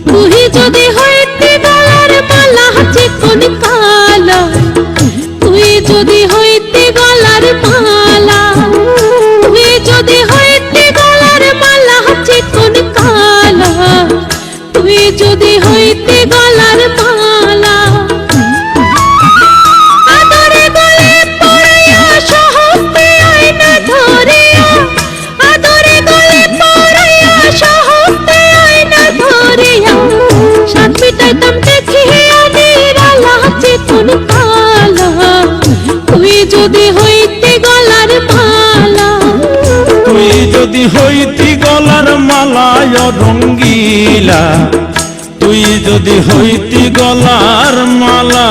তুই যদি হইতে গলার মালা চিকন কালা, তুই যদি হইতে গলার মালা, তুই যদি হইতে গলার মালা চিকন কালা, তুই যদি হইতে গলার মালা, আদরে গলে পড়াইয়া সহজে আয়না ধরিয়া, আদরে গলে পড়াইয়া সহজে আয়না ধরিয়া, সাত মিটাইতাম দেখিয়া নিরালা চিকন কালা, তুই যদি হইতে গলার মালা, তুই যদি হইতি গলার মালা রঙ্গিলা, তুই যদি হইতি গলার মালা।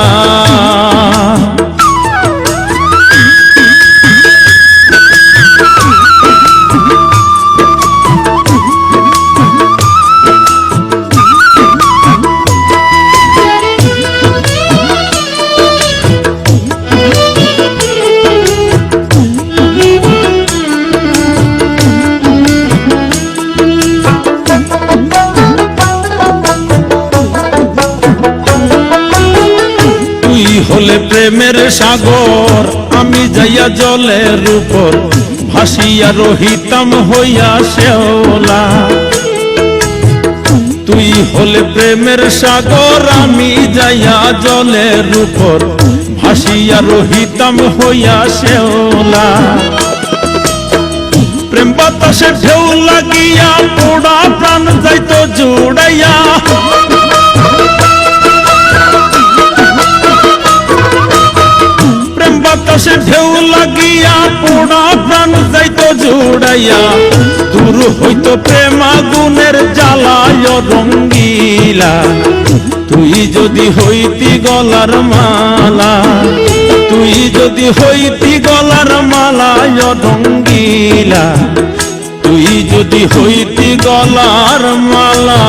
হলে প্রেমের সাগর, আমি যাইয়া জলের উপর ভাসিয়া রহিতাম হইয়া শেওলা। তুই হলে প্রেমের সাগর, আমি যাইয়া জলের উপর ভাসিয়া রহিতাম হইয়া শেওলা। প্রেম বাতাসে ঢেউ লাগিয়া পোড়া প্রাণ যাইতো জুড়াইয়া, বাতাসে ঢেউ লাগিয়া পোড়া প্রাণ যাইতো জুড়াইয়া, দূর হইতো প্রেম আগুনের জ্বালায় রঙ্গিলা। তুই যদি হইতি গলার মালা, তুই যদি হইতি গলার মালায় রঙ্গিলা, তুই যদি হইতি গলার মালা।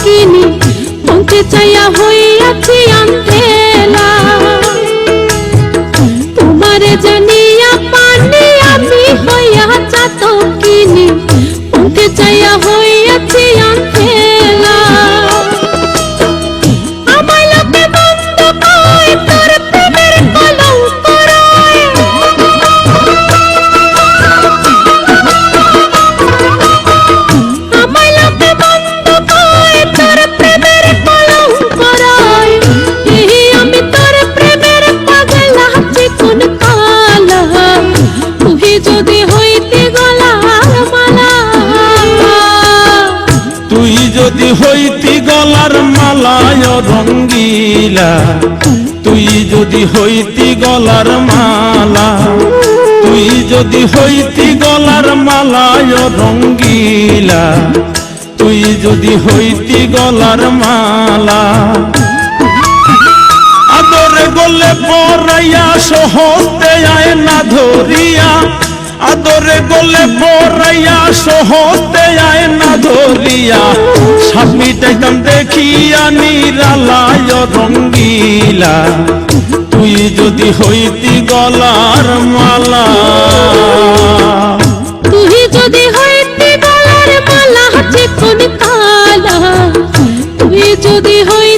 কিনি মনকে চাইয়া হইয়াছি আন্তেলা, তোমারে জানিয়া পানি আমি হইয়া চাত কিনি মনকে চাইয়া হইয়াছি আন্তেলা। আমায় লোকে বন্ধ কয় তোর প্রেমের কলঙ্ক রয়, আমায় লোকে বন্ধ কয় তোর প্রেমের কলঙ্ক রয়, এই আমি তোর প্রেমের পাগলা চিকন কালা, তুই যদি হইতে গলার মালা, তুই যদি হইতি গলার মালায় রঙ্গিলা, তুই যদি হইতি গলার মালা, তুই যদি হইতি গলার মালায় রঙ্গিলা, তুই যদি হইতি গলার মালা। আদরে গলে পড়াইয়া সহজে আয়না ধরিয়া, আদরে গলে পড়াইয়া সহজে আয়না ধরিয়া, সাত মিটাইতাম দেখিয়া নিরালায় রঙ্গিলা, তুই যদি হইতি গলার মালা। তুই যদি হইতে গলার মালা চিকন কালা, তুই যদি হই